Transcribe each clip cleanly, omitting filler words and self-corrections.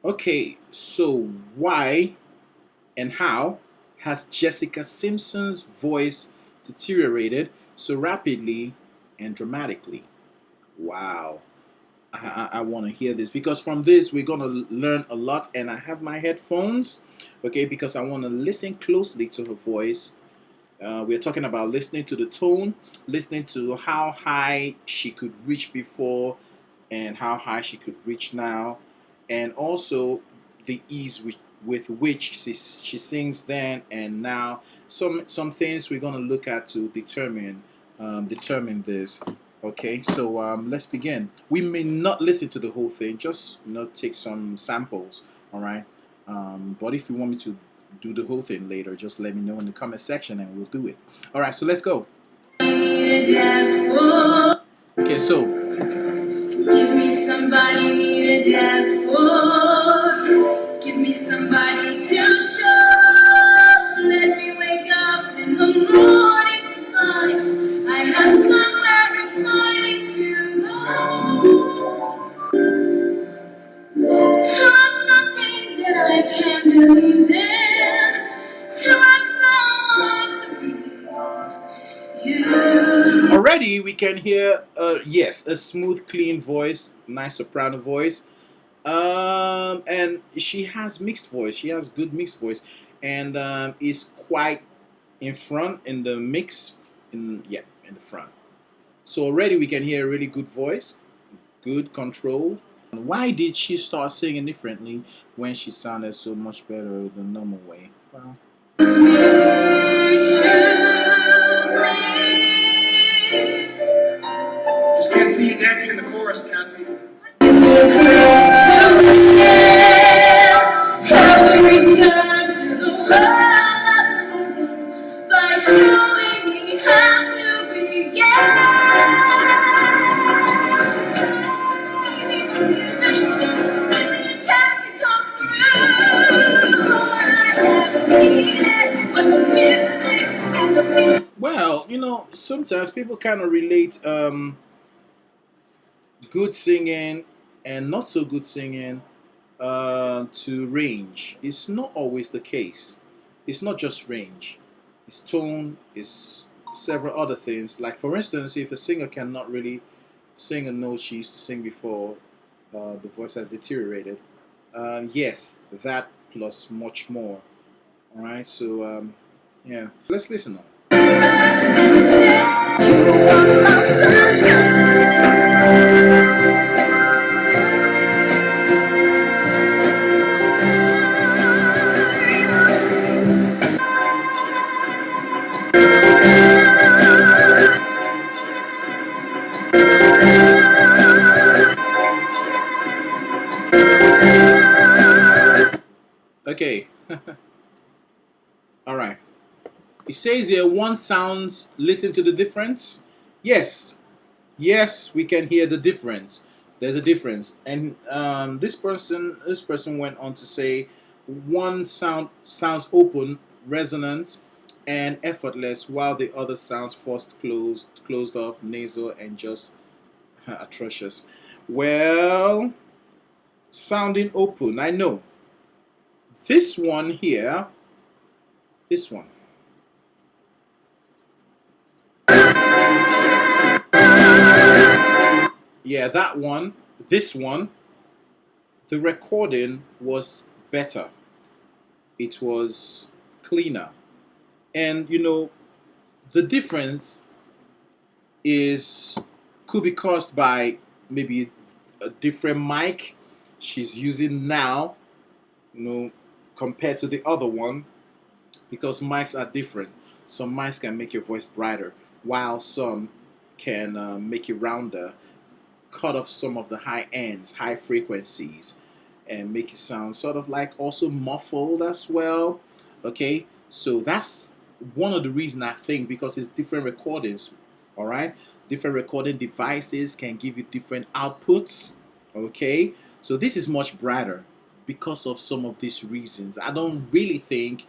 Okay, so why and how has Jessica Simpson's voice deteriorated so rapidly and dramatically? Wow. I want to hear this because from this we're going to learn a lot, and I have my headphones, okay, because I want to listen closely to her voice. We're talking about listening to the tone, listening to how high she could reach before and how high she could reach now, and also the ease with which she sings then and now. Some things we're going to look at to determine this. Okay, so let's begin. We may not listen to the whole thing, just take some samples. All right, but if you want me to do the whole thing later, just let me know in the comment section and we'll do it. All right, so let's go. Okay, so give me somebody to dance for. Give me somebody to show. Let me wake up in the morning to find I have somewhere inside to go. To have something that I can't believe in. To have someone to be you. Already we can hear, yes, a smooth, clean voice, nice soprano voice. And she has mixed voice. She has good mixed voice, and is quite in front in the mix. In the front. So already we can hear a really good voice, good control. Why did she start singing differently when she sounded so much better the normal way? Well, just can't see you dancing in the chorus, Cassie. By showing me how to begin. Well, sometimes people kind of relate good singing and not so good singing to range. It's not always the case. It's not just range. It's tone, it's several other things. Like, for instance, if a singer cannot really sing a note she used to sing before, the voice has deteriorated. Yes, that plus much more. All right, so yeah, let's listen on. Okay. All right. It says here one sounds, listen to the difference. Yes. Yes, we can hear the difference. There's a difference. And this person went on to say one sounds open, resonant, and effortless, while the other sounds forced, closed off, nasal, and just atrocious. Well, sounding open, I know. This one here, this one. Yeah, that one, this one, the recording was better. It was cleaner. And the difference is could be caused by maybe a different mic she's using now, compared to the other one, because mics are different. Some mics can make your voice brighter, while some can make it rounder, cut off some of the high ends, high frequencies, and make you sound sort of like also muffled as well. Okay, so that's one of the reasons, I think, because it's different recordings. All right, different recording devices can give you different outputs. Okay, so this is much brighter because of some of these reasons. I don't really think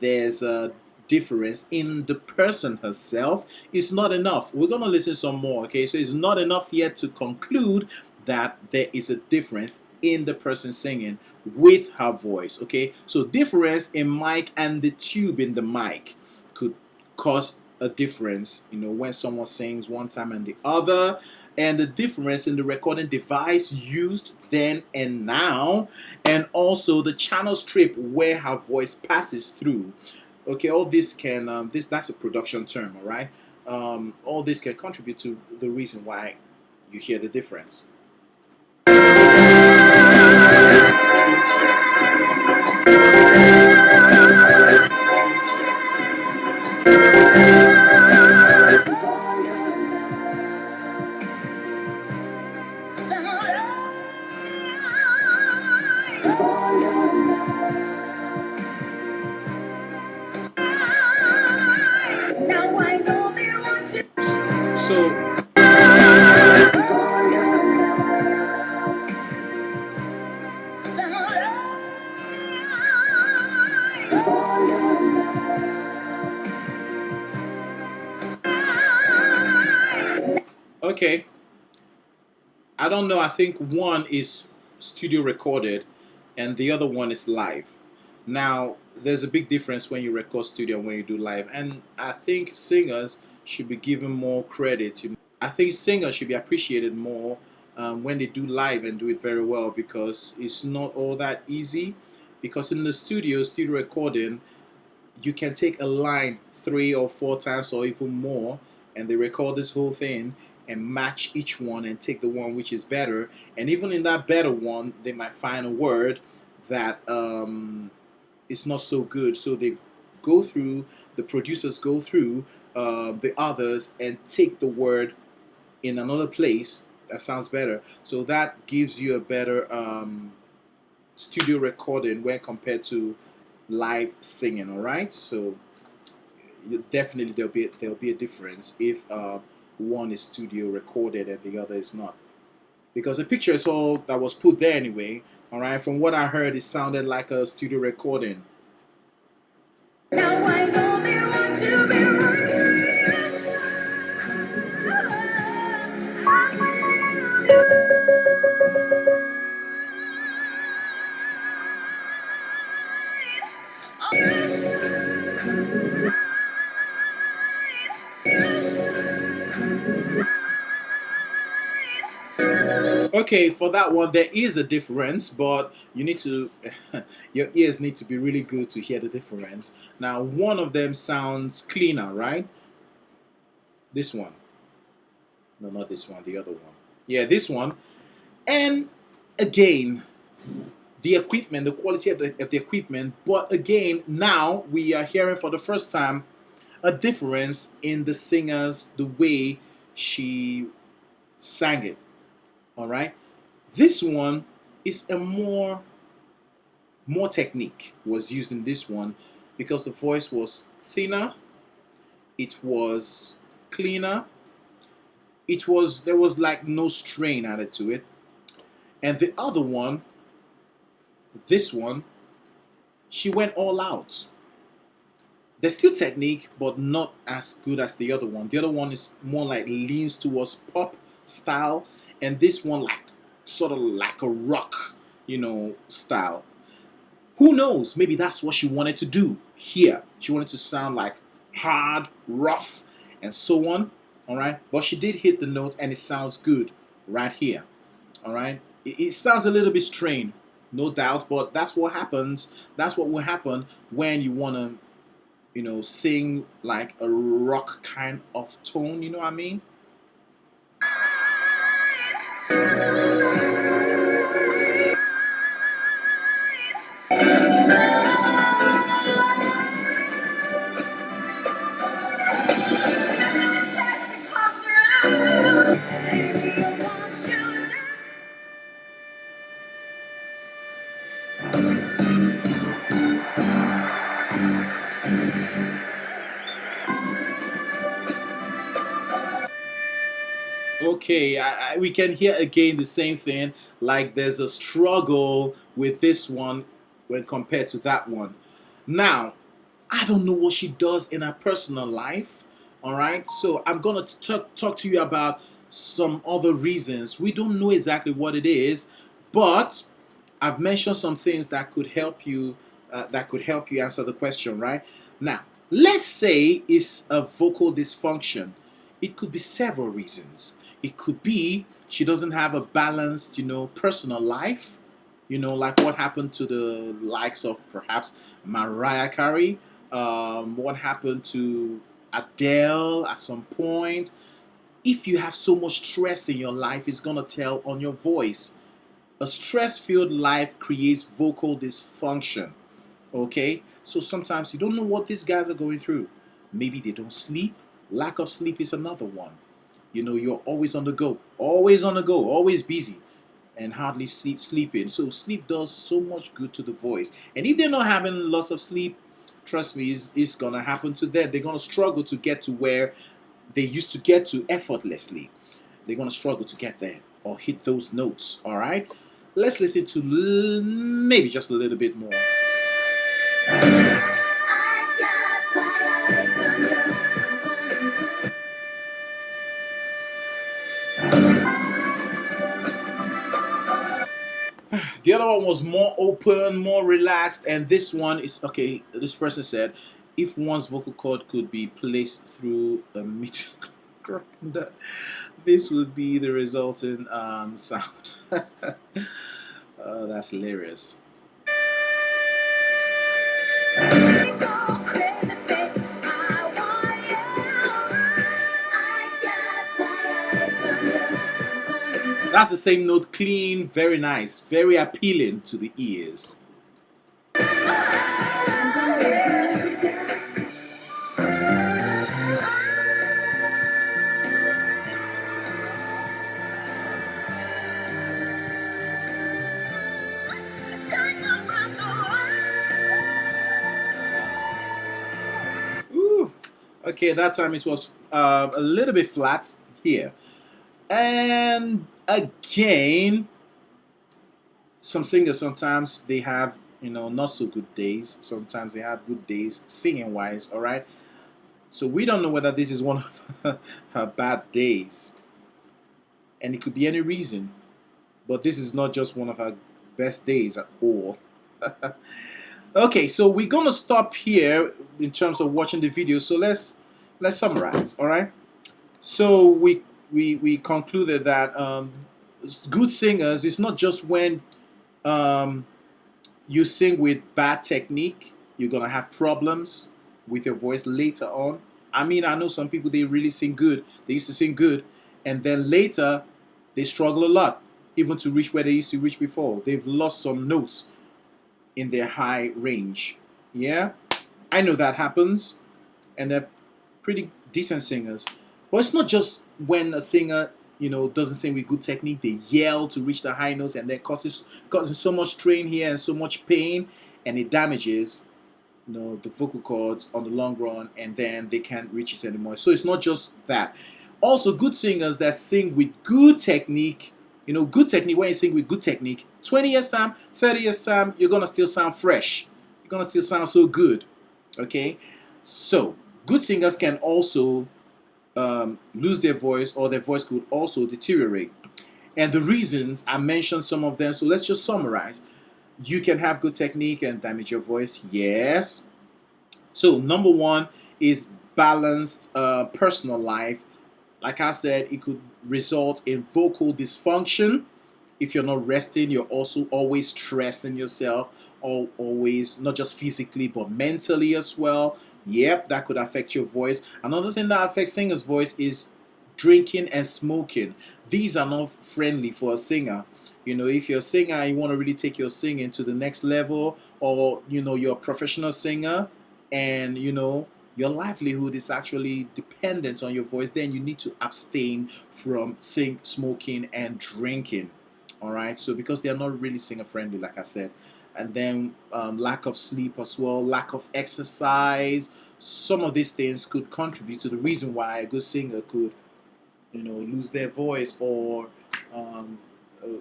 there's a difference in the person herself. It's not enough. We're gonna listen some more. Okay, so it's not enough yet to conclude that there is a difference in the person singing with her voice. Okay, so difference in mic and the tube in the mic could cause a difference, when someone sings one time and the other, and the difference in the recording device used then and now, and also the channel strip where her voice passes through. Okay, all this can that's a production term, all right. All this can contribute to the reason why you hear the difference. So okay, I don't know. I think one is studio recorded and the other one is live. Now, there's a big difference when you record studio and when you do live. And I think singers should be given more credit. I think singers should be appreciated more when they do live and do it very well, because it's not all that easy. Because in the studio recording, you can take a line 3 or 4 times or even more, and they record this whole thing and match each one and take the one which is better. And even in that better one, they might find a word that is not so good. So they go through, the producers go through the others and take the word in another place that sounds better. So that gives you a better studio recording when compared to live singing. All right, so definitely there'll be a difference if one is studio recorded and the other is not, because the picture is all that was put there anyway. All right, from what I heard, it sounded like a studio recording. Now I know they want to be okay, for that one, there is a difference, but you need to, your ears need to be really good to hear the difference. Now, one of them sounds cleaner, right? This one. No, not this one, the other one. Yeah, this one. And again, the equipment, the quality of the equipment, but again, now we are hearing for the first time a difference in the singer's, the way she sang it. All right, this one is a more technique was used in this one, because the voice was thinner, it was cleaner, there was like no strain added to it. And the other one, this one, she went all out. There's still technique, but not as good as the other one. The other one is more like leans towards pop style, and this one like sort of like a rock, style. Who knows? Maybe that's what she wanted to do here. She wanted to sound like hard, rough, and so on. All right, but she did hit the notes, and it sounds good right here. All right, it sounds a little bit strained, no doubt, but that's what happens. That's what will happen when you want to sing like a rock kind of tone, you know what I mean? Okay, we can hear again the same thing. Like there's a struggle with this one when compared to that one. Now, I don't know what she does in her personal life. All right, so I'm gonna talk to you about some other reasons. We don't know exactly what it is, but I've mentioned some things that could help you answer the question, right? Now, let's say it's a vocal dysfunction. It could be several reasons. It could be she doesn't have a balanced, personal life. Like what happened to the likes of perhaps Mariah Carey. What happened to Adele at some point. If you have so much stress in your life, it's gonna tell on your voice. A stress filled life creates vocal dysfunction. Okay? So sometimes you don't know what these guys are going through. Maybe they don't sleep. Lack of sleep is another one. You're always on the go, always busy, and hardly sleeping. So sleep does so much good to the voice. And if they're not having lots of sleep, trust me, it's gonna happen to them. They're gonna struggle to get to where they used to get to effortlessly. They're gonna struggle to get there or hit those notes. All right, let's listen to maybe just a little bit more. The other one was more open, more relaxed, and this one is okay. This person said, if one's vocal cord could be placed through a meter grinder, this would be the resulting sound. That's hilarious. That's the same note, clean, very nice, very appealing to the ears. Ooh. Okay, that time it was a little bit flat here. And again, some singers sometimes they have not so good days. Sometimes they have good days singing wise. All right, so we don't know whether this is one of her bad days, and it could be any reason. But this is not just one of her best days at all. Okay, so we're gonna stop here in terms of watching the video. So let's summarize. All right. So we concluded that good singers is not just when um, you sing with bad technique, you're gonna have problems with your voice later on. I mean, I know some people they really sing good. They used to sing good, and then later they struggle a lot, even to reach where they used to reach before. They've lost some notes in their high range. Yeah, I know that happens, and they're pretty decent singers. But it's not just when a singer, doesn't sing with good technique, they yell to reach the high notes and then causing so much strain here and so much pain, and it damages, the vocal cords on the long run, and then they can't reach it anymore. So it's not just that. Also, good singers that sing with good technique, good technique, when you sing with good technique, 20 years time, 30 years time, you're gonna still sound fresh. You're gonna still sound so good. Okay? So good singers can also lose their voice, or their voice could also deteriorate. And the reasons, I mentioned some of them, so let's just summarize. You can have good technique and damage your voice. Yes. So number one is balanced personal life. Like I said, it could result in vocal dysfunction. If you're not resting, you're also always stressing yourself, or always, not just physically but mentally as well. Yep, that could affect your voice. Another thing that affects singers' voice is drinking and smoking. These are not friendly for a singer. If you're a singer and you want to really take your singing to the next level, or you're a professional singer, and your livelihood is actually dependent on your voice, then you need to abstain from smoking and drinking. All right, so because they are not really singer friendly, like I said. And then lack of sleep as well, lack of exercise. Some of these things could contribute to the reason why a good singer could lose their voice, or a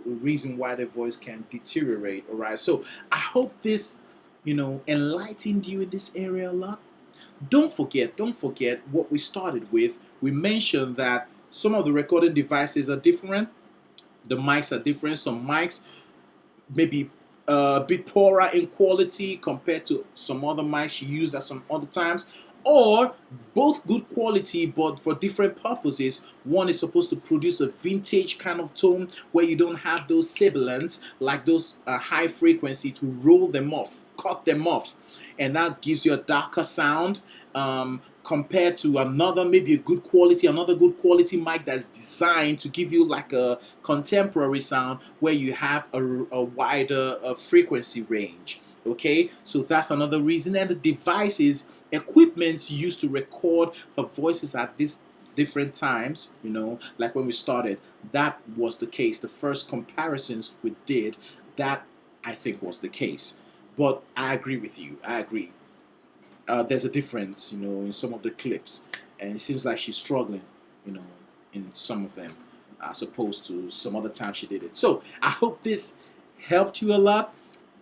reason why their voice can deteriorate. All right, so I hope this enlightened you in this area a lot. Don't forget what we started with. We mentioned that some of the recording devices are different. The mics are different. Some mics maybe a bit poorer in quality compared to some other mics she used at some other times, or both good quality but for different purposes. One is supposed to produce a vintage kind of tone where you don't have those sibilants, like those high frequency, to roll them off, cut them off, and that gives you a darker sound, compared to another, maybe another good quality mic that's designed to give you like a contemporary sound where you have a wider frequency range. Okay, so that's another reason. And the devices, equipments used to record her voices at these different times, like when we started, that was the case. The first comparisons we did, that I think was the case. But I agree with you. I agree. There's a difference, in some of the clips, and it seems like she's struggling, you know, in some of them, as opposed to some other time she did it. So I hope this helped you a lot.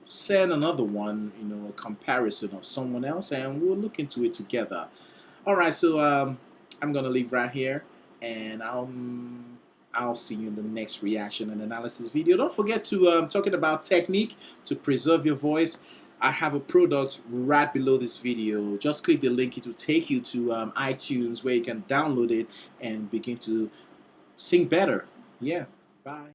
Send another one, a comparison of someone else, and we'll look into it together. All right, so I'm gonna leave right here, and I'll see you in the next reaction and analysis video. Don't forget to talking about technique to preserve your voice. I have a product right below this video. Just click the link. It will take you to iTunes where you can download it and begin to sing better. Yeah, bye.